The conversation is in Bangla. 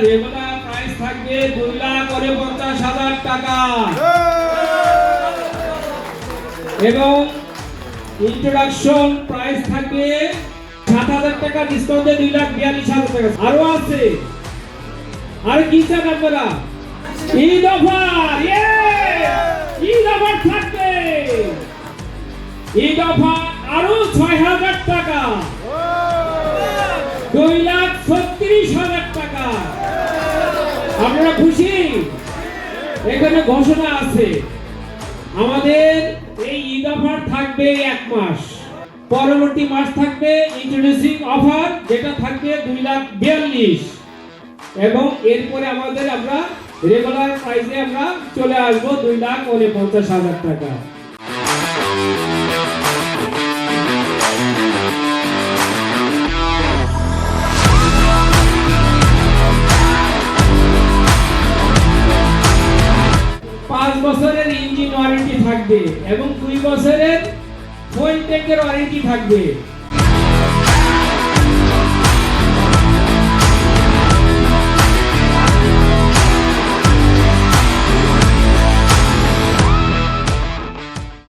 রেগুলার প্রাইস থাকবে 2,49,000 টাকা এবং ইন্ট্রোডাকশন প্রাইস থাকবে 7,000 টাকা, ডিসকাউন্টে 2,42,000 টাকা। আরো আছে, আর কি চান আপনারা? ঈদ অফার, ঈদ অফার থাকবে, ঈদ অফার আরো 6,000 টাকা, 2,36,000 টাকা। আপনারা খুশি? এখানে ঘোষণা আছে, আমাদের এই ঈদ অফার থাকবে 1 মাস, পরবর্তী মাস থাকবে ইন্ট্রোডিউসিং অফার, যেটা থাকবে 2,42,000, এবং এরপরে আমরা রেগুলার প্রাইসে আমরা চলে আসবো 2,49,000 টাকা। বছরের ইঞ্জিন ওয়ারেন্টি থাকবে এবং 2 বছরের ফুয়েল ট্যাঙ্কের ওয়ারেন্টি থাকবে।